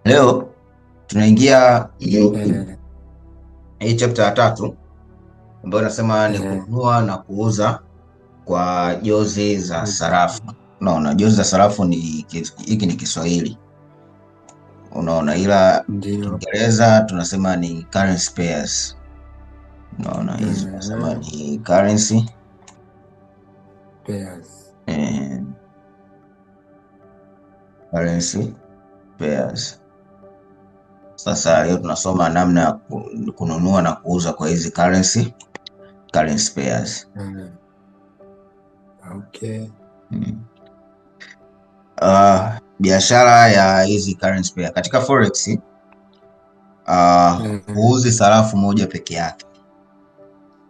Leo tunaingia Eh, hii chapter ya 3 ambayo inasema ni eh, kununua na kuuza kwa jozi za mm, sarafu. Unaona, jozi za sarafu hiki ni Kiswahili, unaona, ila ndio. Kiingereza tunasema ni currency pairs. Unaona, hizi tunasema Eh, ni currency pairs. eh, currency pairs. Sasa leo tunasoma namna ya kununua na kuuza kwa hizi currency pairs. Eh, okay. Biashara ya hizi currency pair katika forex, Eh, huuzi sarafu moja peke yake.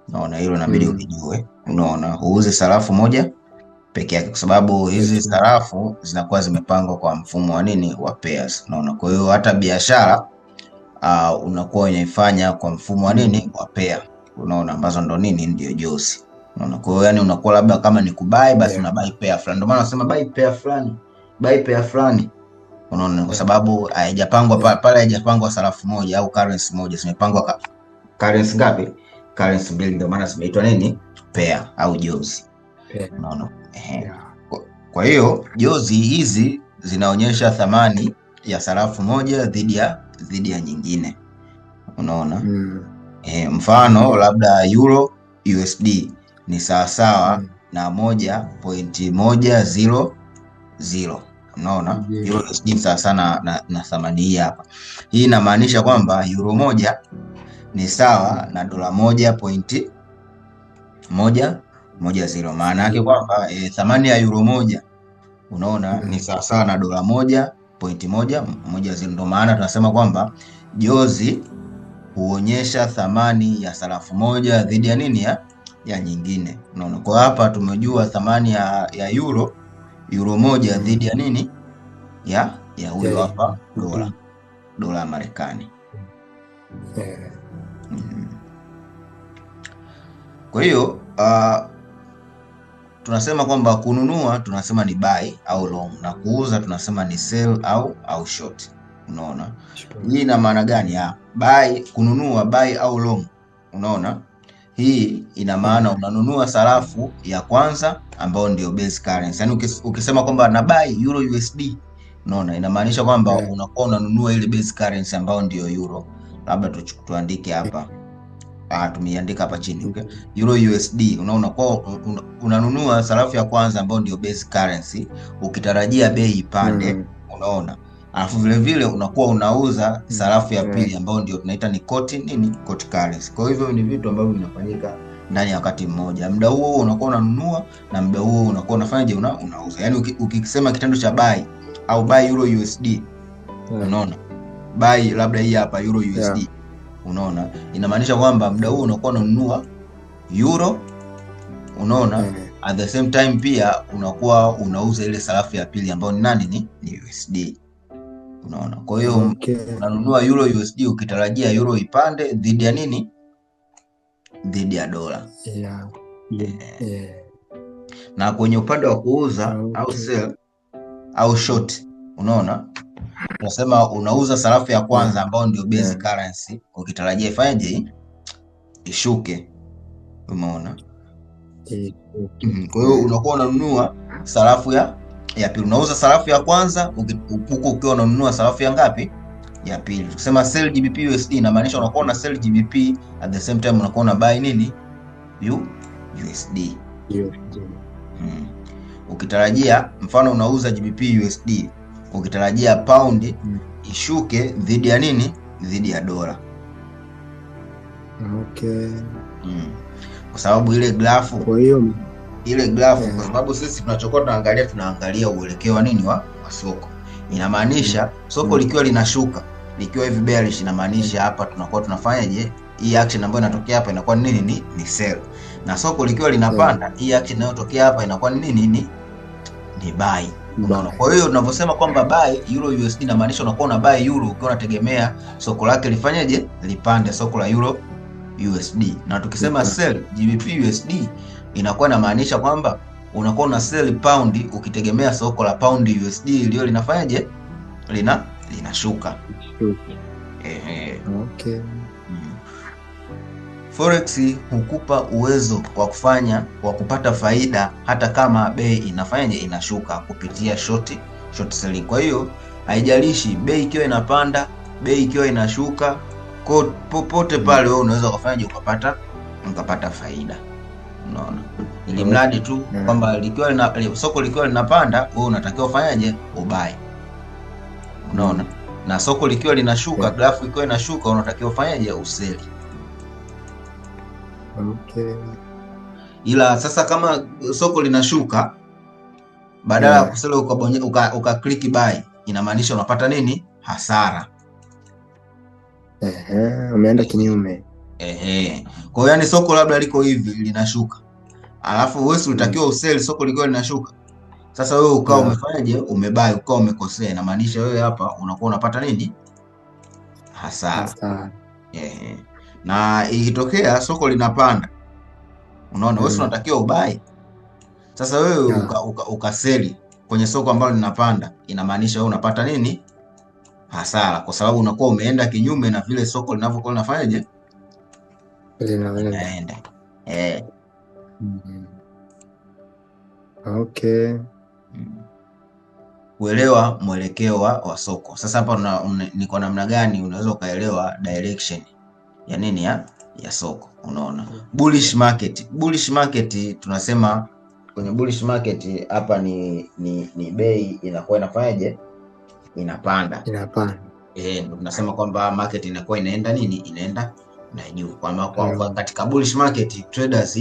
Unaona, hilo inabidi mm, ulijue. Unaona, huuzi sarafu moja peke yake kwa sababu hizi peke. sarafu zinakuwa zimepangwa kwa mfumo wa nini, wa pairs. Unaona, kwa hiyo hata biashara unakuwa unaifanya kwa mfumo wa nini, wa pair. Unaona, ambazo ndo nini, ndio jozi. Unaona, kwa hiyo yani unakuwa labda kama ni kubai, basi una buy pair fulani. Ndio maana nasema buy pair fulani, buy pair fulani. Unaona, kwa sababu haijapangwa pale, haijapangwa sarafu moja au currency moja, zimepangwa currency ngapi? Currency mbili, ndio maana zimeitwa nini, pair au jozi. Unaona, kwa hiyo jozi hizi zinaonyesha thamani ya sarafu moja dhidi ya nyingine. Unaona, mfano labda euro USD ni sawasawa na 1.100. Unaona, euro USD sawa sana na thamani hii hapa. Hii inamaanisha kwamba euro moja ni sawa na dola 1.110. Maana yake kwamba thamani ya euro moja, unaona, ni sawa sawa na dola 1.110. Ndio maana tunasema kwamba jozi huonyesha thamani ya sarafu moja dhidi ya nini, ya nyingine. Unaona, kwa hapa tumejua thamani ya euro moja dhidi ya nini, ya huyo hapa dola ya Marekani. Kwa hiyo tunasema kwamba kununua tunasema ni buy au long, na kuuza tunasema ni sell au short. Unaona, hii ina maana gani? Buy, kununua, buy au long. Unaona, hii ina maana unanunua sarafu ya kwanza ambayo ndio base currency. Yaani ukisema kwamba na buy euro USD, unaona, inamaanisha kwamba unakuwa unanunua ile base currency ambayo ndio euro. Labda tuandike hapa, tumeiandika hapa chini, okay? Euro USD, unaona, kwa unanunua sarafu ya kwanza ambayo ndio base currency ukitarajia bei ipande. Unaona, alafu vile vile unakuwa unauza sarafu ya pili ambayo ndio tunaita ni quote currency. Kwa hivyo ni vitu ambavyo vinafanyika ndani ya wakati mmoja. Muda huo unakuwa unanunua na muda huo unakuwa unafanyaje, unauza. Yaani ukisema kitendo cha buy au buy euro USD, unaona, buy labda hii hapa euro USD, unaona, inamaanisha kwamba muda huo unakuwa unanunua euro, unaona, at the same time pia unakuwa unauza ile sarafu ya pili ambayo ni nani, ni USD. Unaona, kwa hiyo unanunua euro USD ukitarajia euro ipande dhidi ya nini, dhidi ya dola. Na kwenye upande wa kuuza au sell au short, unaona, tunasema unauza sarafu ya kwanza ambayo ndio base currency ukitarajia ifanyeje, ishuke. Umeona? Kwa hiyo unakuwa unanunua sarafu ya pili, unauza sarafu ya kwanza huko ukiwa unanunua sarafu ya ngapi, ya pili. Tukisema sell GBP USD inamaanisha unakuwa una sell GBP, at the same time unakuwa una buy nini, USD. Ukitarajia, mfano unauza GBP USD ukitarajia pound ishuke dhidi ya nini, dhidi ya dola. Kwa sababu ile grafu, kwa sababu sisi tunachokuwa tunaangalia uelekeo wa nini, wa soko. Inamaanisha soko likiwa linashuka, likiwa hivi bearish, inamaanisha hapa tunakuwa tunafanyaje, hii action ambayo inatokea hapa inakuwa nini, ni sell. Na soko likiwa linapanda, hii action inayotokea hapa inakuwa nini, ni buy. Unaona, kwa hiyo tunavyosema kwamba buy euro USD inamaanisha unakuwa una buy euro ukiwa unategemea soko lake lifanyeje, lipande, soko la euro USD. Na tukisema sell GBP USD inakuwa inamaanisha kwamba unakuwa una sell pound ukitegemea soko la pound USD iliyo linafanyaje, linashuka. Okay. Forex hukupa uwezo wa kupata faida hata kama bei inashuka kupitia short selling. Kwa hiyo haijalishi bei ikiwa inapanda, bei ikiwa inashuka, popote pale wewe unaweza ukapata faida. Unaona, ili mradi tu kwamba soko likiwa linapanda, wewe unatakiwa ufanyaje? Ubai. Unaona, na soko likiwa linashuka, grafu ikiwa inashuka, unatakiwa ufanyaje? Useli. Okay. Ila sasa kama soko linashuka, badala ya kuseli uka buy, inamaanisha unapata nini? Hasara. Umeenda kinyume. Kwa hiyo yani soko labda liko hivi linashuka, alafu wewe unatakiwa useli soko likiwa linashuka. Sasa wewe ukao umefanyaje? Umebai, ukao umekosea, inamaanisha wewe hapa unakuwa unapata nini? Hasara. Na ikitokea soko linapanda, unaona wewe unatakiwa ubai. Sasa wewe ukaseli kwenye soko ambalo linapanda, inamaanisha wewe unapata nini? Hasara, kwa sababu unakuwa umeenda kinyume na vile soko linavyokuwa linafanyaje? Linaenda. Okay. Kuelewa mwelekeo wa soko. Sasa hapa ni kwa namna gani unaweza ukaelewa direction ya nini ya soko. Unaona, bullish market tunasema kwenye bullish market hapa ni bei inakuwa inafanyaje? Inapanda. Ndio tunasema kwamba market inakuwa inaenda nini? Inaenda na juu. Kwa katika bullish market traders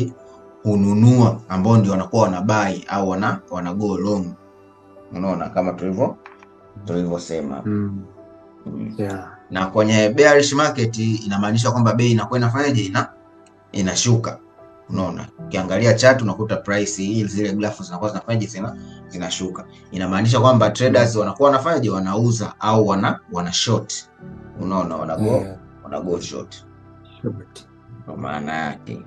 hununua, ambao ndio wanakuwa wana buy au wana go long. Unaona, kama tulivyosema. Na kwenye bearish market inamaanisha kwamba bei inakuwa inafanyaje? Inashuka. Unaona, ukiangalia chart unakuta price hii, zile grafu zinakuwa zinafanyaje? Zinashuka. Inamaanisha kwamba traders wanakuwa wanafanyaje? Wanauza au wana short. Unaona, wana go short. Kwa maana yake.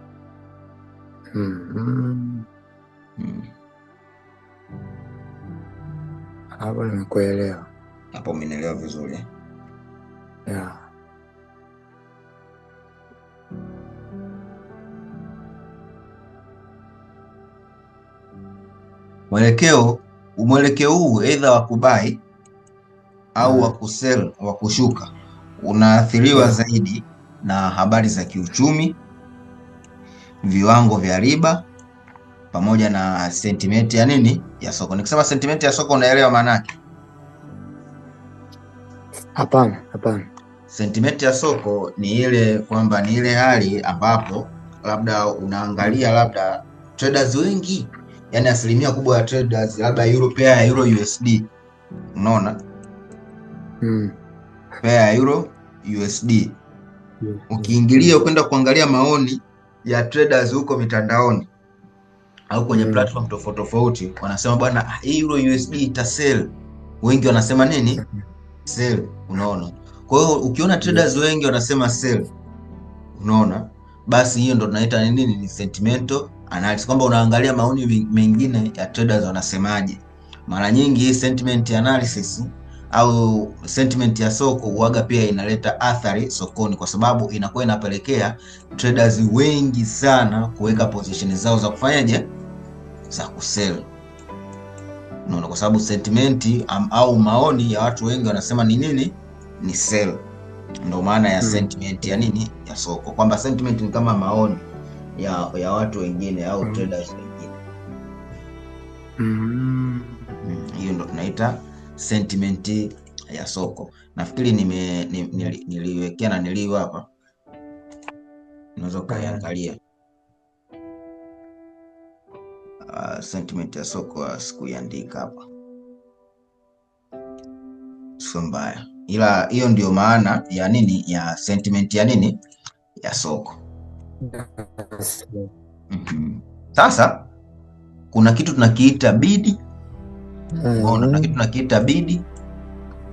Hapo nimekuelewa. Hapo umenielewa vizuri. Mwelekeo huu either wa kubai au wa kusell, wa kushuka, unaathiriwa zaidi na habari za kiuchumi, viwango vya riba, pamoja na sentiment ya nini? Ya soko. Nikisema sentiment ya soko unaelewa maana yake? Hapana. Sentiment ya soko ni ile kwamba ni ile hali ambapo labda unaangalia labda traders wengi, yani asilimia kubwa ya traders labda pair ya Euro USD. Unaona? Pair ya Euro USD. Ukiingilia kwenda kuangalia maoni ya traders huko mitandaoni au kwenye platform tofauti, wanasema bwana, Euro USD ita sell. Wengi wanasema nini? Sell. Unaona? Kwa hiyo ukiona traders wengi wanasema sell, unaona, basi hiyo ndo tunaita nini? Ni sentimental analysis, kwamba unaangalia maoni mengine ya traders wanasemaje. Mara nyingi hii sentiment analysis au sentiment ya soko huaga pia inaleta athari sokoni, kwa sababu inakuwa inapelekea traders wengi sana kuweka position zao za kufanyaje? Za kusell. Unaona, kwa sababu sentiment au maoni ya watu wengi wanasema ni nini? Ni sell. Ndio maana ya sentiment ya nini? Ya soko. Kwamba sentiment ni kama maoni ya watu wengine au traders wengine. Hiyo ndio tunaita sentiment ya soko. Nafikiri niliwekea na niliyo hapa, unaweza kuangalia sentiment ya soko. Sikuiandika hapa, sio mbaya, ila hiyo ndio maana ya nini? Ya sentiment ya nini? Ya soko. Sasa kuna kitu tunakiita bid. Kuna kitu tunakiita bid,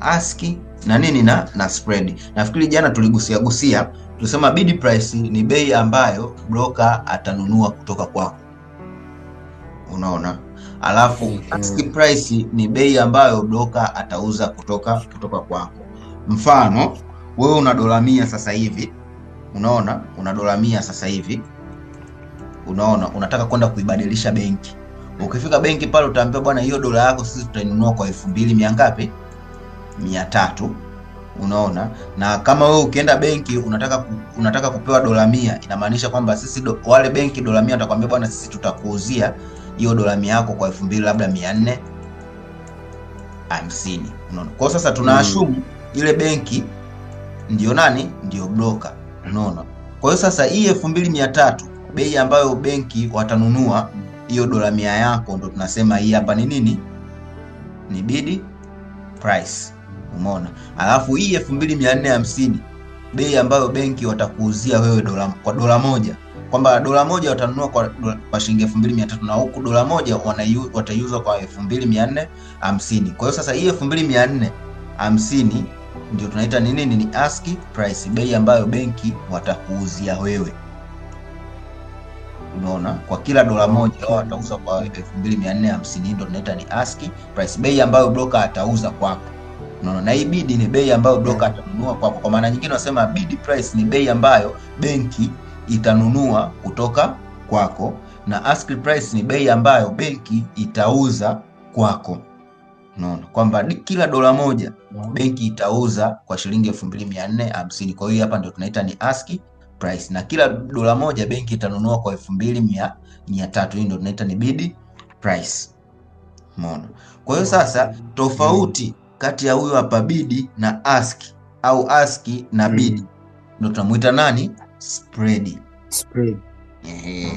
ask na nini na spread. Nafikiri jana tuligusia, tulisema bid price ni bei ambayo broker atanunua kutoka kwako. Unaona, alafu ask price ni bei ambayo broker atauza kutoka kwako. Mfano wewe una dola 100 sasa hivi, unaona, una dola 100 sasa hivi, unaona, unataka kwenda kuibadilisha benki. Ukifika benki pale utaambiwa bwana, hiyo dola yako sisi tutainunua kwa 2000 ngapi? 300. Unaona, na kama wewe ukienda benki unataka kupewa dola 100, inamaanisha kwamba sisi wale benki dola 100 watakwambia bwana, sisi tutakuuzia hiyo dola 100 yako kwa 2000 labda 450. Unaona, kwa sasa tunaashumu ile benki ndio nani? Ndio broker. Unaona, kwa hiyo sasa hii 2300 bei ambayo benki watanunua hiyo dola 100 yako, ndo tunasema hii hapa ni nini? Ni bid price. Umeona? Alafu hii 2450 bei ambayo benki watakuuzia wewe kwa dola moja, kwamba dola moja watanunua kwa shilingi 2300 na huku dola moja wataiuza kwa 2450. Kwa hiyo sasa hii 2450 ndio tunaita ni nini? Ni ask price, bei ambayo benki watakuuzia wewe. Unaona, kwa kila dola moja watauza kwa 2450, ndio tunaita ni ask price, bei ambayo broker atauza kwako. Unaona, na hii bid ni bei ambayo broker atanunua kwako. Kwa maana nyingine unasema bid price ni bei ambayo benki itanunua kutoka kwako, na ask price ni bei ambayo benki itauza kwako. Unaona, kwamba kila dola moja benki itauza kwa shilingi 2450. Kwa hiyo hapa ndio tunaita ni ask price, na kila dola moja benki itanunua kwa 2300. Hii ndio tunaita ni bid price. Umeona? Kwa hiyo sasa tofauti kati ya huyo hapa bid na ask au ask na bid ndio tunamuita nani? Spread. Spread.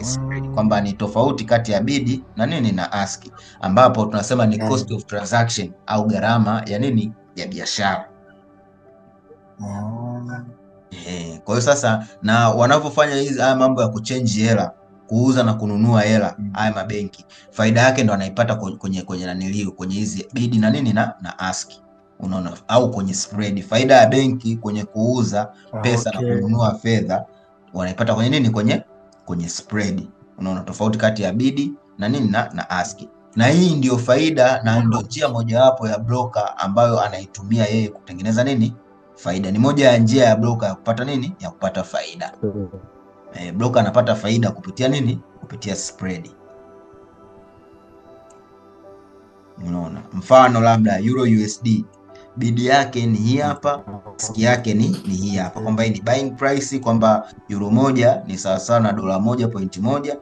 Spread. Kwamba ni tofauti kati ya bid na nini? Na ask, ambapo tunasema ni cost of transaction au gharama ya nini? Ya biashara. Kwa hiyo sasa, na wanavyofanya hizi haya mambo ya kuchange hela, kuuza na kununua hela, haya mabenki, faida yake ndo anaipata kwenye naniliu, kwenye hizi bid na nini na ask. Unaona, au kwenye spread. Faida ya benki kwenye kuuza pesa na kununua fedha wanaipata kwenye nini? Kwenye spread. Unaona, tofauti kati ya bid na nini na ask. Na hii ndio faida na ndio njia mojawapo ya broker ambayo anaitumia yeye kutengeneza nini? Faida. Ni moja ya njia ya broker ya kupata nini? Ya kupata faida. Broker anapata faida kupitia nini? Kupitia spread. Unaona, mfano labda Euro USD, bid yake ni hii hapa, ask yake ni hii hapa, kwamba hii ni buying price, kwamba euro moja ni sawa sawa na dola 1.1.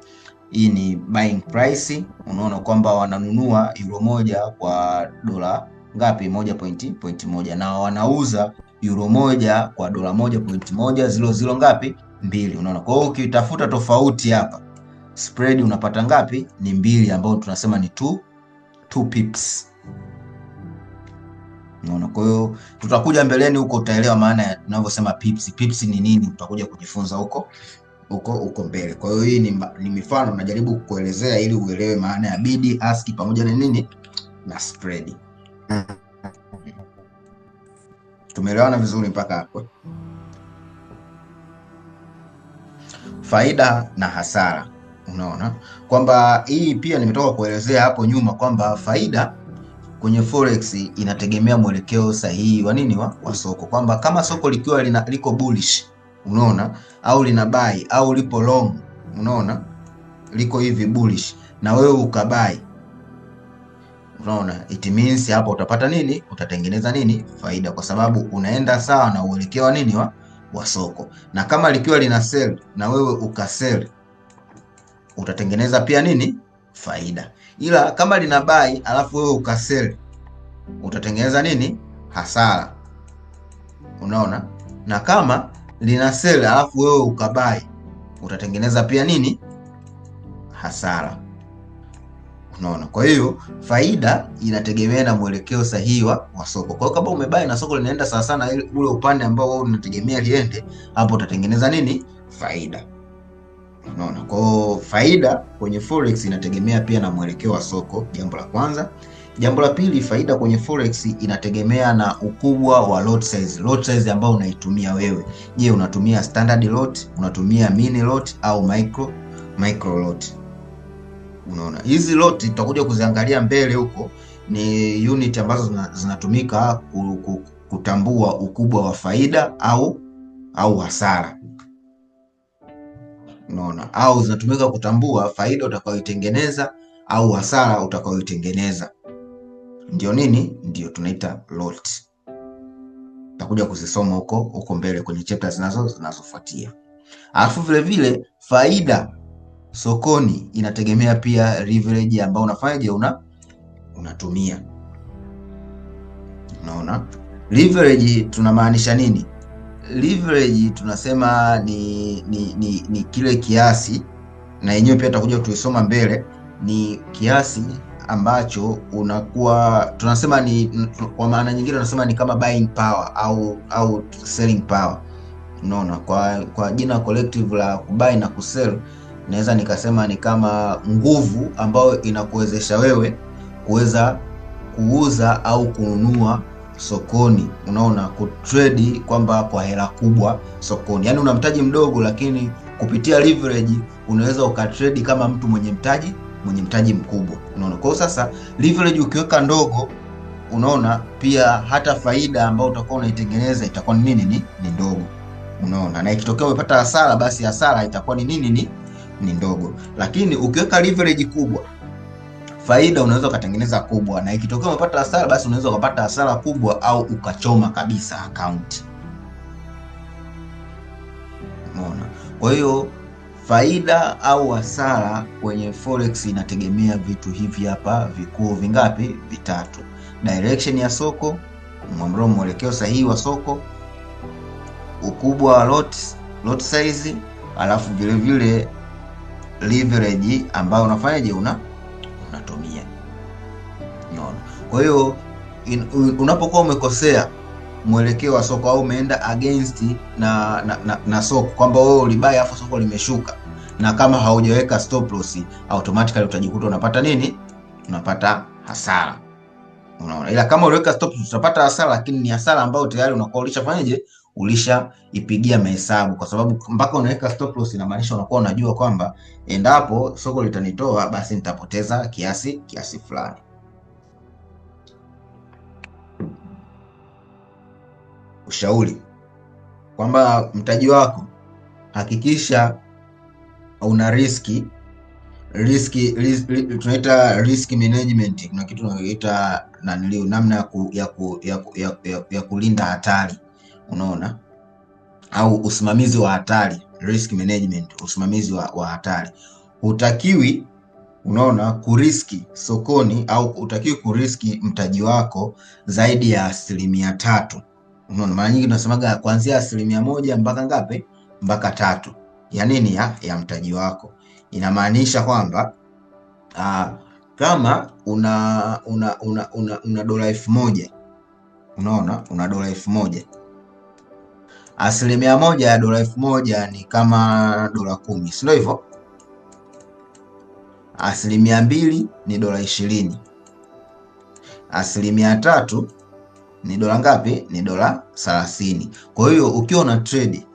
Hii ni buying price. Unaona kwamba wananunua euro moja kwa dola ngapi? 1.1, na wanauza euro moja kwa dola 1.100 ngapi? 2. Unaona, kwa hiyo ukitafuta tofauti hapa spread unapata ngapi? Ni 2, ambao tunasema ni 2 pips. Unaona, kwa hiyo tutakuja mbeleni huko utaelewa maana ya tunavyosema pips. Pips ni nini? Tutakuja kujifunza huko mbele. Kwa hiyo hii ni mifano najaribu kukuelezea ili uelewe maana ya bid, ask pamoja na nini na spread. Tumeelewana vizuri mpaka hapo? Faida na hasara. Unaona kwamba hii pia nimetoka kuelezea hapo nyuma kwamba faida kwenye forex inategemea mwelekeo sahihi wa nini? Wa soko. Kwamba kama soko likiwa liko bullish, unaona, au lina buy au lipo long, unaona, liko hivi bullish na wewe ukabai, unaona, it means hapo utapata nini? Utatengeneza nini? Faida, kwa sababu unaenda sawa na uelekeo wa nini? Wa soko. Na kama likiwa lina sell na wewe ukasell, utatengeneza pia nini? Faida. Ila kama lina buy alafu wewe ukasell, utatengeneza nini? Hasara. Unaona? Na kama lina sell alafu wewe ukabuy, utatengeneza pia nini? Hasara. Unaona? Kwa hiyo faida inategemea na mwelekeo sahihi wa soko. Kwa hiyo kama umebuy na soko linaenda sawa sana ule upande ambao wewe unategemea liende, hapo utatengeneza nini? Faida. Unaona? Kwa hiyo faida kwenye forex inategemea pia na mwelekeo wa soko, jambo la kwanza. Jambo la pili, faida kwenye forex inategemea na ukubwa wa lot size. Lot size ambao unaitumia wewe. Je, unatumia standard lot, unatumia mini lot au micro lot? Unaona, hizi lot tutakuja kuziangalia mbele huko, ni unit ambazo zinatumika kutambua ukubwa wa faida au hasara. Unaona, au zinatumika kutambua faida utakayoitengeneza au hasara utakayoitengeneza. Ndio nini? Ndio tunaita lot. Tutakuja kuzisoma huko mbele kwenye chapter zinazofuatia. Alafu vile vile faida sokoni inategemea pia leverage ambayo unafanyaje, unatumia. Unaona, leverage tunamaanisha nini? Leverage tunasema ni kile kiasi, na yenyewe pia tutakuja tuisoma mbele, ni kiasi ambacho unakuwa tunasema ni, kwa maana nyingine tunasema ni kama buying power au selling power. Unaona, kwa jina collective la kubuy na kusell, naweza nikasema ni kama nguvu ambayo inakuwezesha wewe kuweza kuuza au kununua sokoni. Unaona, kutrade kwamba kwa hela kubwa sokoni, yaani una mtaji mdogo, lakini kupitia leverage unaweza ukatrade kama mtu mwenye mtaji mkubwa. Unaona, kwa sasa leverage ukiweka ndogo, unaona pia hata faida ambayo utakuwa unaitengeneza itakuwa ni nini? Ni ndogo. Unaona, na ikitokea umepata hasara, basi hasara itakuwa ni nini? Ni ndogo. Lakini ukiweka leverage kubwa, faida unaweza ukatengeneza kubwa, na ikitokea umepata hasara, basi unaweza ukapata hasara kubwa au ukachoma kabisa account. Unaona, kwa hiyo faida au hasara kwenye forex inategemea vitu hivi hapa vikuu vingapi? Vitatu: direction ya soko, mwelekeo sahihi wa soko, ukubwa wa lot size, alafu vile vile leverage ambayo unafanyaje, unatumia. Unaona, kwa hiyo unapokuwa umekosea mwelekeo wa soko au umeenda against na soko, kwamba wewe ulibai afu soko limeshuka, na kama haujaweka stop loss, automatically utajikuta unapata nini? Unapata hasara. Unaona, ila kama uliweka stop loss utapata hasara, lakini ni hasara ambayo tayari unakuwa ulishafanyaje, ulishaipigia mahesabu, kwa sababu mpaka unaweka stop loss inamaanisha unakuwa unajua kwamba endapo soko litanitoa, basi nitapoteza kiasi fulani. Ushauri kwamba mtaji wako hakikisha una riski, tunaita risk management. Kuna kitu tunaita namna ya kulinda hatari. Unaona, au usimamizi wa hatari, risk management, usimamizi wa hatari. Hutakiwi, unaona, kuriski sokoni au hutakiwi kuriski mtaji wako zaidi ya 3%. Unaona, mara nyingi tunasemaga kuanzia 1% mpaka ngapi? Mpaka 3 ya nini? Ya mtaji wako. Inamaanisha kwamba kama una dola 1000, unaona, una dola 1000, 1% ya dola 1000 ni kama dola 10, si ndio hivyo? 2% ni dola 20, 3% ni dola ngapi? Ni dola 30. Kwa hiyo ukiwa una trade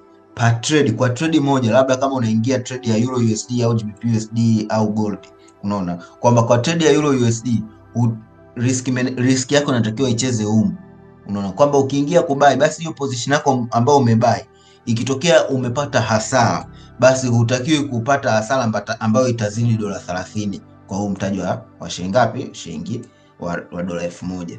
kwa trade moja, labda kama unaingia trade ya Euro USD au GBP USD au gold, unaona kwamba kwa trade ya Euro USD risk yako inatakiwa icheze humu. Unaona kwamba ukiingia kubai, basi hiyo position yako ambayo umebai, ikitokea umepata hasara, basi hutakiwi kupata hasara ambayo itazidi dola 30 kwa huu mtaji wa shilingi ngapi? Shilingi wa dola 1000.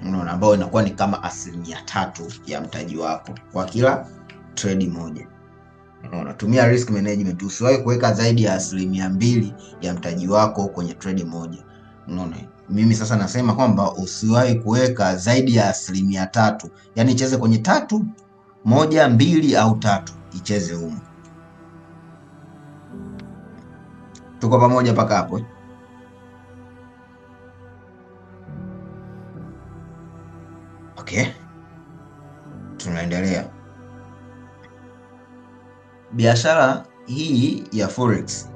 Unaona, ambao inakuwa ni kama 3% ya mtaji wako kwa kila trade moja. Unaona, tumia risk management, usiwahi kuweka zaidi ya 2% ya mtaji wako kwenye trade moja. Unaona, mimi sasa nasema kwamba usiwahi kuweka zaidi ya 3%, yani icheze kwenye 3, 1, 2 au 3, icheze humo. Tuko pamoja mpaka hapo? Okay, tunaendelea. Biashara hii ya forex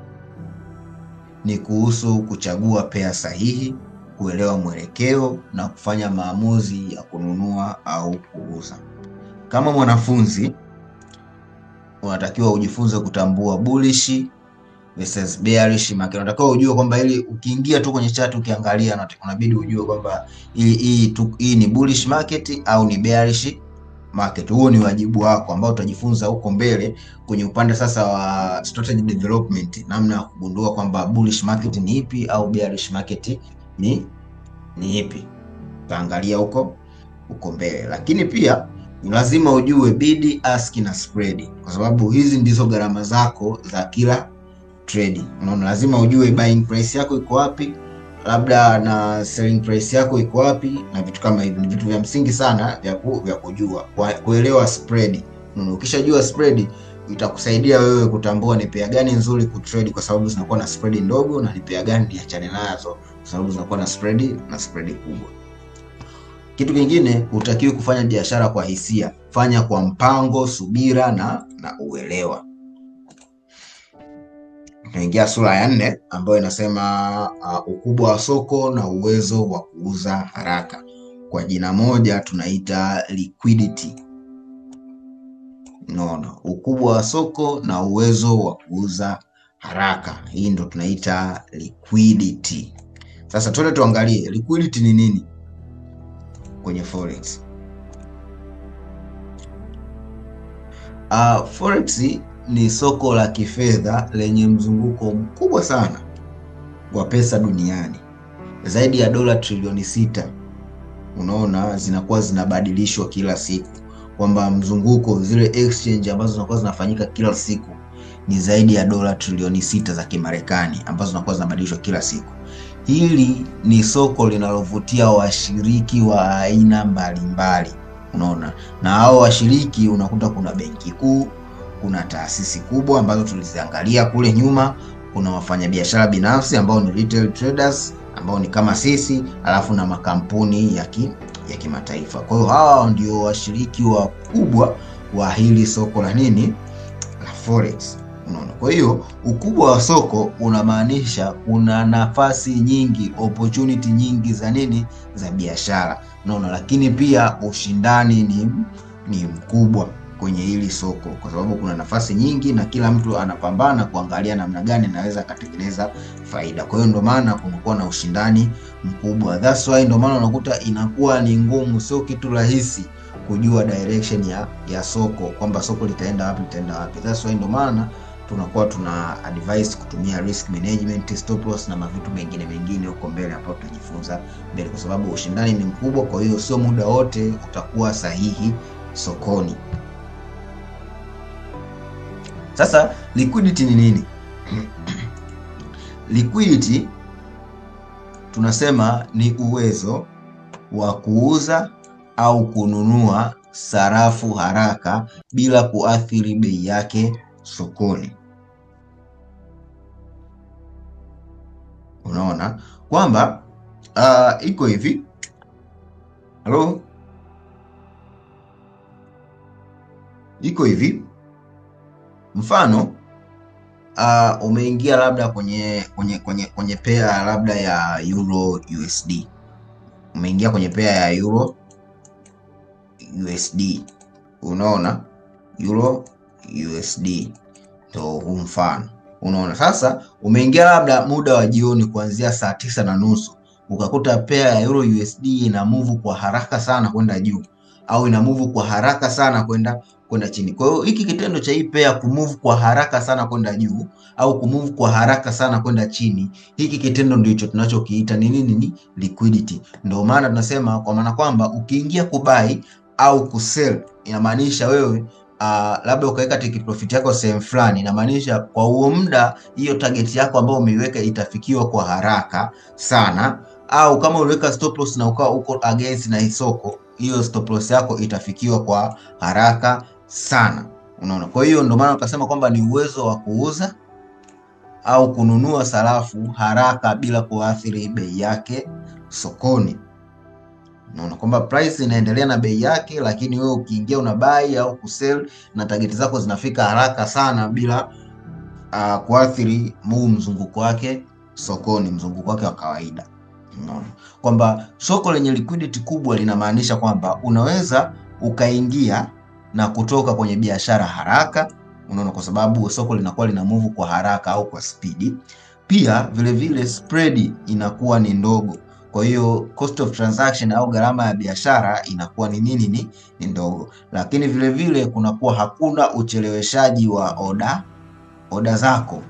ni kuhusu kuchagua pea sahihi, kuelewa mwelekeo na kufanya maamuzi ya kununua au kuuza. Kama mwanafunzi unatakiwa ujifunze kutambua bullish versus bearish market. Unatakiwa ujue kwamba ili ukiingia tu kwenye chart ukiangalia, unabidi ujue kwamba hii ni bullish market au ni bearish market. Huo ni wajibu wako ambao utajifunza huko mbele kwenye upande sasa wa strategy development, namna ya kugundua kwamba bullish market ni ipi au bearish market ni ipi. Utaangalia huko mbele, lakini pia ni lazima ujue bid, ask na spread, kwa sababu hizi ndizo gharama zako za kila trade. Unaona, lazima ujue buying price yako iko wapi, labda na selling price yako iko wapi, na vitu kama hivi. Ni vitu vya msingi sana vya kujua, kuelewa spread. Ukishajua spread itakusaidia wewe kutambua ni pair gani nzuri kutrade, kwa sababu zinakuwa na spread ndogo, na ni pair gani niachane nazo kwa sababu zinakuwa na spread kubwa. Kitu kingine, hutakiwi kufanya biashara kwa hisia. Fanya kwa mpango, subira na uelewa. Tunaingia sura ya 4 ambayo inasema ukubwa wa soko na uwezo wa kuuza haraka. Kwa jina moja tunaita liquidity. Unaona, ukubwa wa soko na uwezo wa kuuza haraka, hii ndo tunaita liquidity. Sasa tuende tuangalie liquidity ni nini kwenye forex. Forex ni soko la kifedha lenye mzunguko mkubwa sana wa pesa duniani, zaidi ya dola trilioni 6. Unaona, zinakuwa zinabadilishwa kila siku, kwamba mzunguko, zile exchange ambazo zinakuwa zinafanyika kila siku ni zaidi ya dola trilioni 6 za Kimarekani, ambazo zinakuwa zinabadilishwa kila siku. Hili ni soko linalovutia washiriki wa aina mbalimbali. Unaona, na hao washiriki unakuta kuna benki kuu, kuna taasisi kubwa ambazo tuliziangalia kule nyuma, kuna wafanyabiashara binafsi ambao ni retail traders ambao ni kama sisi, alafu na makampuni ya kimataifa. Kwa hiyo hawa ndio washiriki wakubwa wa hili soko la nini, la forex. Unaona, kwa hiyo ukubwa wa soko unamaanisha kuna nafasi nyingi, opportunity nyingi za nini, za biashara. Unaona, lakini pia ushindani ni mkubwa kwenye hili soko, kwa sababu kuna nafasi nyingi na kila mtu anapambana kuangalia namna gani anaweza kutengeneza faida. Kwa hiyo ndio maana kunakuwa na ushindani mkubwa. That's why ndio maana unakuta inakuwa ni ngumu, sio kitu rahisi kujua direction ya soko, kwamba soko litaenda wapi. That's why ndio maana tunakuwa tuna advise kutumia risk management, stop loss na mavitu mengine huko mbele hapo tutajifunza mbele, kwa sababu ushindani ni mkubwa. Kwa hiyo sio muda wote utakuwa sahihi sokoni. Sasa liquidity ni nini? Liquidity tunasema ni uwezo wa kuuza au kununua sarafu haraka bila kuathiri bei yake sokoni. Unaona kwamba iko hivi. Hello? Iko hivi. Mfano umeingia labda kwenye pair labda ya Euro USD. Umeingia kwenye pair ya Euro USD. Unaona, Euro USD to mfano. Unaona, sasa umeingia labda muda wa jioni kuanzia saa 9:30, ukakuta pair ya Euro USD ina move kwa haraka sana kwenda juu au ina move kwa haraka sana kwenda chini. Kwa hiyo hiki kitendo cha hii pair kumove kwa haraka sana kwenda juu au kumove kwa haraka sana kwenda chini, hiki kitendo ndicho tunachokiita ni nini? Ni liquidity. Ndio maana tunasema, kwa maana kwamba ukiingia kubuy au kusell, inamaanisha wewe labda ukaweka take profit yako sehemu fulani, inamaanisha kwa huo muda hiyo target yako ambayo umeiweka itafikiwa kwa haraka sana, au kama uliweka stop loss na ukawa uko against na soko, hiyo stop loss yako itafikiwa kwa haraka sana. Unaona, kwa hiyo ndio maana ukasema kwamba ni uwezo wa kuuza au kununua sarafu haraka bila kuathiri bei yake sokoni. Unaona kwamba price inaendelea na bei yake, lakini wewe ukiingia una buy au kusell na target zako zinafika haraka sana bila kuathiri mzunguko wake sokoni, mzunguko wake wa kawaida. Unaona kwamba soko lenye liquidity kubwa linamaanisha kwamba unaweza ukaingia na kutoka kwenye biashara haraka, unaona, kwa sababu soko linakuwa lina move kwa haraka au kwa spidi. Pia vile vile spread inakuwa ni ndogo, kwa hiyo cost of transaction au gharama ya biashara inakuwa ni nini? Ni ndogo. Lakini vile vile kunakuwa hakuna ucheleweshaji wa oda zako,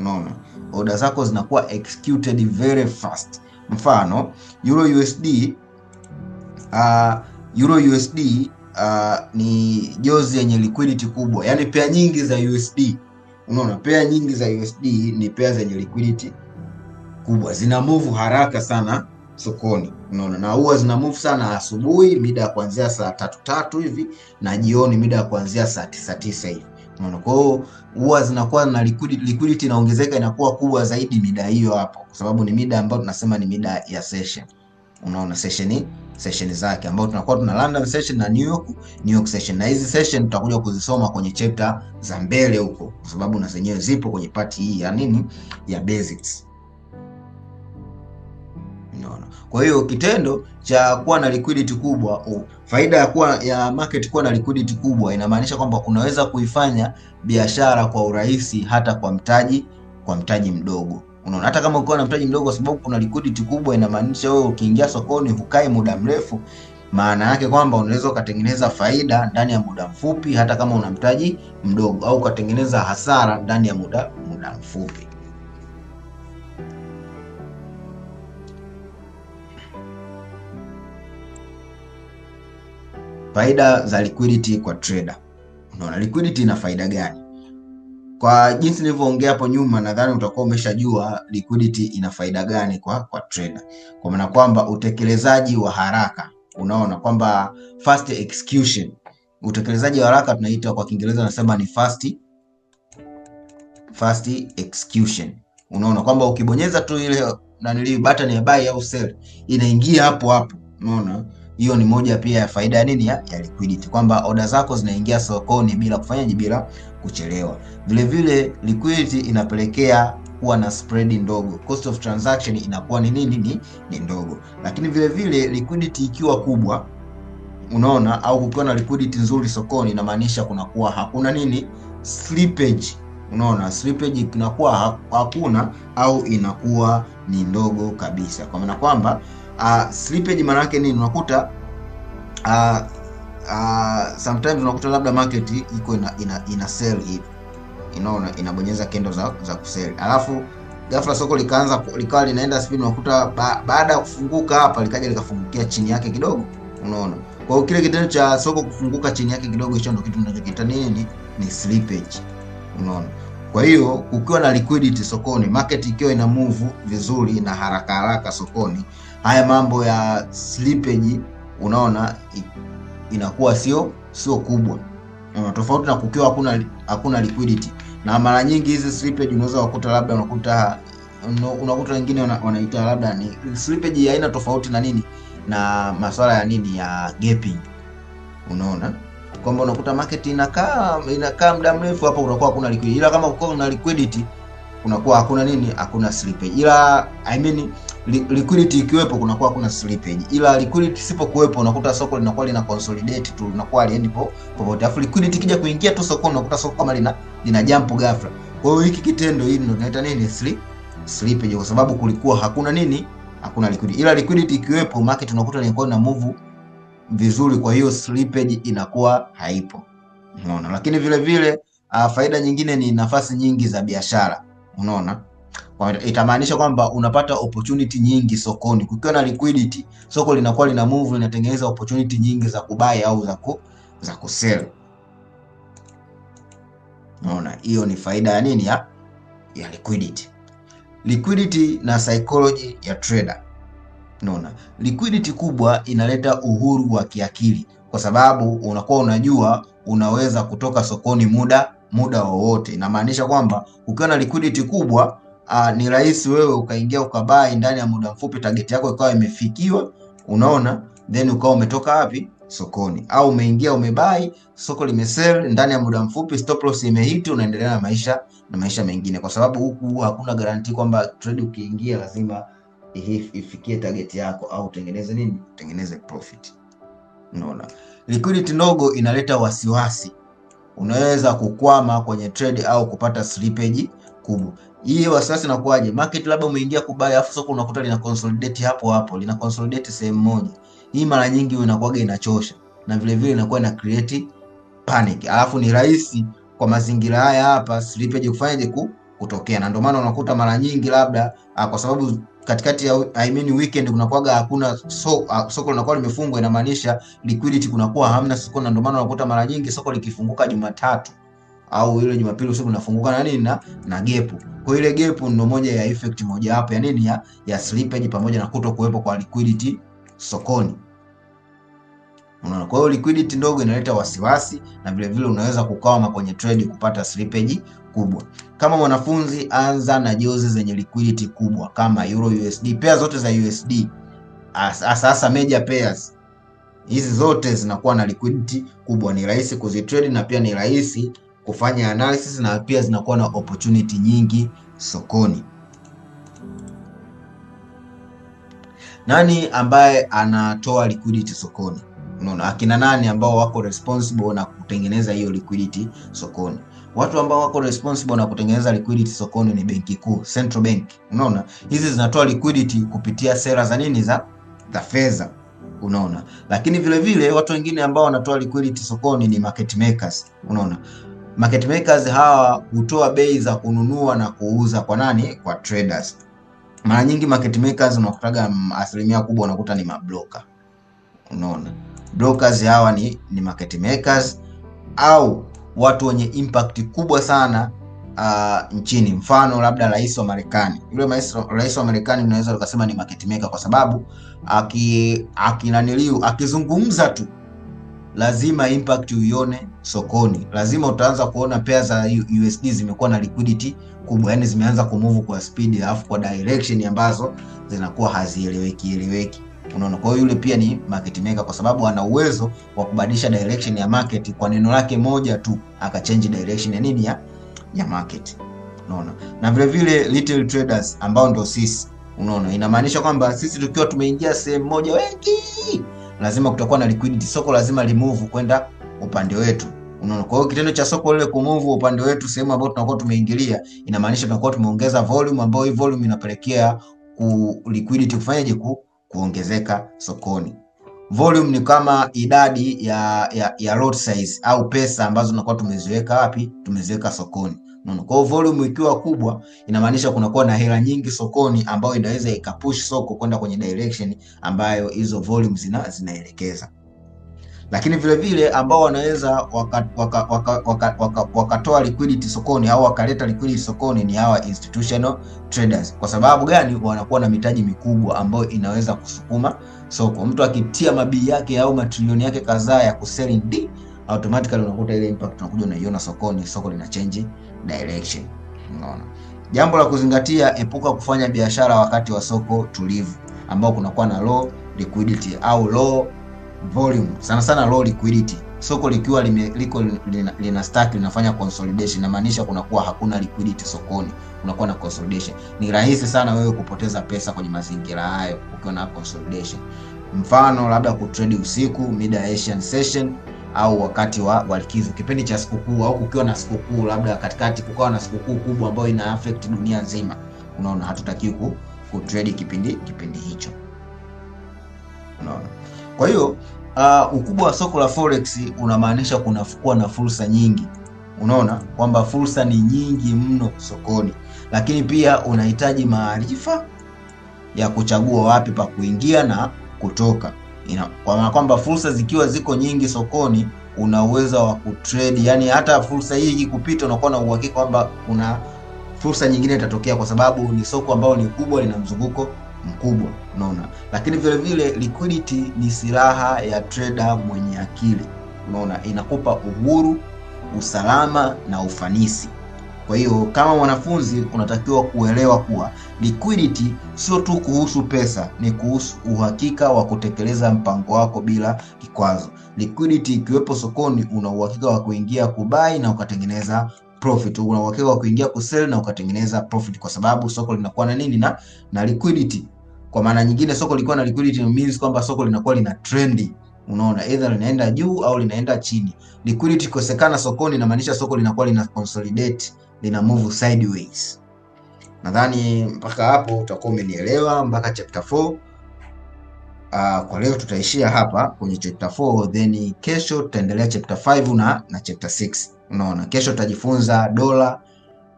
unaona, oda zako zinakuwa executed very fast. Mfano Euro USD ni jozi yenye liquidity kubwa, yani pair nyingi za USD, unaona, pair nyingi za USD ni pair zenye liquidity kubwa, zina move haraka sana sokoni, unaona, na huwa zina move sana asubuhi mida ya kuanzia saa 3 hivi na jioni mida ya kuanzia saa 9 hivi, unaona. Kwa hiyo huwa zinakuwa na liquidity inaongezeka, inakuwa kubwa zaidi mida hiyo hapo, kwa sababu ni mida ambayo tunasema ni mida ya session, unaona, session zake ambao tunakuwa tuna London session na New York session, na hizi session tutakuja kuzisoma kwenye chapter za mbele huko, kwa sababu na zenyewe zipo kwenye part hii ya nini, ya basics, unaona. Kwa hiyo kitendo cha kuwa na liquidity kubwa, faida ya market kuwa na liquidity kubwa inamaanisha kwamba unaweza kuifanya biashara kwa urahisi hata kwa mtaji mdogo, unaona. Hata kama ukiwa na mtaji mdogo, kwa sababu kuna liquidity kubwa, inamaanisha wewe ukiingia sokoni hukai muda mrefu. Maana yake kwamba unaweza ukatengeneza faida ndani ya muda mfupi hata kama una mtaji mdogo, au ukatengeneza hasara ndani ya muda mfupi. Faida za liquidity kwa trader. Unaona, liquidity ina faida gani? Kwa jinsi nilivyoongea hapo nyuma, nadhani utakuwa umeshajua liquidity ina faida gani kwa trader. Kwa maana kwamba utekelezaji wa haraka, unaona kwamba fast execution. Utekelezaji wa haraka tunaita kwa Kiingereza nasema ni fast execution. Unaona kwamba ukibonyeza tu ile button ya buy au sell inaingia hapo, unaona. Hiyo ni moja pia ya faida ya nini, ya liquidity, kwamba order zako zinaingia sokoni bila kuchelewa. Vile vile liquidity inapelekea kuwa na spread ndogo, cost of transaction inakuwa ni nini, ni ndogo. Lakini vile vile liquidity ikiwa kubwa, unaona, au kukiwa na liquidity nzuri sokoni, inamaanisha kunakuwa hakuna nini, slippage, unaona. Slippage inakuwa hakuna au inakuwa ni ndogo kabisa, kwa maana kwamba slippage maana yake nini? Unakuta sometimes unakuta labda market iko ina sell hivi, unaona, inabonyeza kendo za kusell, alafu ghafla soko likawa linaenda speed, unakuta baada ya kufunguka hapa likaja likafungukia chini yake kidogo, unaona. Kwa hiyo kile kitendo cha soko kufunguka chini yake kidogo, hicho ndio kitu tunachokiita nini, ni slippage, unaona. Kwa hiyo ukiwa na liquidity sokoni, market ikiwa ina move vizuri na haraka sokoni, haya mambo ya slippage, unaona, inakuwa sio kubwa, tofauti na kukiwa hakuna liquidity. Na mara nyingi hizi slippage unaweza kukuta labda unakuta wengine wanaita labda ni slippage ya aina tofauti na nini, na masuala ya nini, ya gapping, unaona, kwamba unakuta market inakaa muda mrefu hapo, unakuwa hakuna liquidity. Ila kama uko na liquidity kunakuwa hakuna nini, hakuna slippage. Ila liquidity ikiwepo kunakuwa hakuna slippage, ila liquidity isipokuwepo unakuta soko linakuwa lina consolidate tu, linakuwa liendi popote. Afu liquidity kija kuingia tu sokoni, unakuta soko kama lina jump ghafla. Kwa hiyo hiki kitendo hili ndio tunaita nini, slippage, kwa sababu kulikuwa hakuna nini, hakuna liquidity. Ila liquidity ikiwepo, market unakuta inakuwa na move vizuri, kwa hiyo slippage inakuwa haipo, unaona. Lakini vile vile faida nyingine ni nafasi nyingi za biashara, unaona. Itamaanisha kwamba unapata opportunity nyingi sokoni. Kukiwa na liquidity, soko linakuwa lina move, linatengeneza opportunity nyingi za kubuy au za kusell, unaona. Hiyo ni faida ya nini, ya liquidity. Liquidity na psychology ya trader, unaona. Liquidity kubwa inaleta uhuru wa kiakili, kwa sababu unakuwa unajua unaweza kutoka sokoni muda wowote. Inamaanisha kwamba ukiwa na liquidity kubwa, ni rahisi wewe ukaingia ukabai ndani ya muda mfupi, target yako ikawa imefikiwa, unaona, then ukawa umetoka wapi, sokoni. Au umeingia umebai, soko limesell ndani ya muda mfupi, stop loss imehit, unaendelea na maisha mengine, kwa sababu huku hakuna guarantee kwamba trade ukiingia lazima ifikie target yako au utengeneze profit, unaona. Liquidity ndogo inaleta wasiwasi, unaweza kukwama kwenye trade au kupata slippage kubwa. Hii wasiwasi inakuaje? Market labda umeingia kubai afu soko unakuta lina consolidate hapo hapo, lina consolidate sehemu moja. Hii mara nyingi inakuwaga inachosha na vile vile inakuwa ina create panic. Alafu ni rahisi kwa mazingira haya hapa slippage kufanyaje kutokea. Na ndio maana unakuta mara nyingi labda kwa sababu katikati ya weekend kunakuwaga hakuna soko linakuwa limefungwa, inamaanisha liquidity kunakuwa hamna soko, na ndio maana unakuta mara nyingi soko likifunguka Jumatatu au ile Jumapili usiku unafunguka na nini na gap. Kwa ile gap ndio moja ya effect moja hapo ya nini ya slippage pamoja na kuto kuwepo kwa liquidity sokoni. Unaona, kwa hiyo liquidity ndogo inaleta wasiwasi na vile vile unaweza kukwama kwenye trade kupata slippage kubwa. Kama mwanafunzi, anza na jozi zenye liquidity kubwa kama Euro USD, pair zote za USD, sasa major pairs. Hizi zote zinakuwa na liquidity kubwa, ni rahisi kuzitrade na pia ni rahisi kufanya analysis na pia zinakuwa na opportunity nyingi sokoni. Nani ambaye anatoa liquidity sokoni? Unaona, akina nani ambao wako responsible na kutengeneza hiyo liquidity sokoni? Watu ambao wako responsible na kutengeneza liquidity sokoni ni benki kuu, central bank. Unaona, hizi zinatoa liquidity kupitia sera za nini za fedha. Unaona, lakini vile vile watu wengine ambao wanatoa liquidity sokoni ni market makers. Unaona, market makers hawa hutoa bei za kununua na kuuza kwa nani? Kwa traders. Mara nyingi market makers unakutaga asilimia kubwa unakuta ni mabroker. Unaona, brokers hawa ni market makers au watu wenye impact kubwa sana nchini. Mfano labda rais wa Marekani. Yule rais wa Marekani unaweza ukasema ni market maker kwa sababu akizungumza tu lazima impact uione sokoni. Lazima utaanza kuona pair za USD zimekuwa na liquidity kubwa, yani zimeanza kumove kwa speed alafu kwa direction ambazo zinakuwa hazieleweki. Unaona, kwa hiyo yule pia ni market maker kwa sababu ana uwezo wa kubadilisha direction ya market kwa neno lake moja tu, akachange direction ya nini ya market. Unaona, na vile vile retail traders ambao ndio sisi. Unaona, inamaanisha kwamba sisi tukiwa tumeingia sehemu moja wengi, lazima kutakuwa na liquidity, soko lazima limove kwenda upande wetu. Unaona, kwa hiyo kitendo cha soko lile kumove upande wetu sehemu ambayo tunakuwa tumeingilia, inamaanisha tunakuwa tumeongeza volume, ambayo hii volume inapelekea liquidity kufanyaje kuongezeka sokoni. Volume ni kama idadi ya lot size au pesa ambazo tunakuwa tumeziweka wapi? Tumeziweka sokoni. Unaona, kwa hiyo volume ikiwa kubwa inamaanisha kunakuwa na hela nyingi sokoni ambayo inaweza ikapush soko kwenda kwenye direction ambayo hizo volume zinaelekeza. Lakini vile vile ambao wanaweza wakatoa liquidity sokoni au wakaleta liquidity sokoni ni hawa institutional traders. Kwa sababu gani? Wanakuwa na mitaji mikubwa ambayo inaweza kusukuma soko. Mtu akitia mabii yake au matrilioni yake kadhaa ya kuselling D, automatically unakuta ile impact unakuja unaiona sokoni, soko lina change direction. Unaona, jambo la kuzingatia, epuka kufanya biashara wakati wa soko tulivu ambao kunakuwa na low liquidity au low volume, sana low liquidity. Soko likiwa lina stack linafanya consolidation, inamaanisha kunakuwa hakuna liquidity sokoni, kunakuwa na consolidation. Ni rahisi sana wewe kupoteza pesa kwenye mazingira hayo ukiwa na consolidation. Mfano labda kutrade usiku, mid Asian session au wakati wa likizo, kipindi cha sikukuu au kukiwa na sikukuu, labda katikati kukawa na sikukuu kubwa ambayo ina affect dunia nzima. Unaona, hatutaki kutrade kipindi hicho. Unaona, kwa hiyo ukubwa wa soko la forex unamaanisha kunakuwa na fursa nyingi. Unaona kwamba fursa ni nyingi mno sokoni, lakini pia unahitaji maarifa ya kuchagua wapi pa kuingia na kutoka. Kwa maana kwamba fursa zikiwa ziko nyingi sokoni, una uwezo wa kutrade, yani hata fursa hii ikikupita unakuwa na uhakika kwamba kuna fursa nyingine itatokea, kwa sababu ni soko ambalo ni kubwa, lina mzunguko mkubwa. Unaona, lakini vile vile liquidity ni silaha ya trader mwenye akili. Unaona, inakupa uhuru, usalama na ufanisi. Kwa hiyo kama mwanafunzi unatakiwa kuelewa kuwa liquidity sio tu kuhusu pesa, ni kuhusu uhakika wa kutekeleza mpango wako bila kikwazo. Liquidity ikiwepo sokoni, una uhakika wa kuingia kubai na ukatengeneza profit. Una uhakika wa kuingia kusell na ukatengeneza profit, kwa sababu soko linakuwa na nini na liquidity. Kwa maana nyingine, soko likiwa na liquidity means kwamba soko linakuwa lina trendi. Unaona, either linaenda juu au linaenda chini. Liquidity kosekana sokoni inamaanisha soko linakuwa lina consolidate, lina move sideways. Nadhani mpaka hapo utakuwa umenielewa mpaka chapter 4. Kwa leo tutaishia hapa kwenye chapter 4, then kesho tutaendelea chapter 5 na chapter 6. Unaona, kesho tutajifunza dola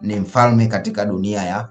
ni mfalme katika dunia ya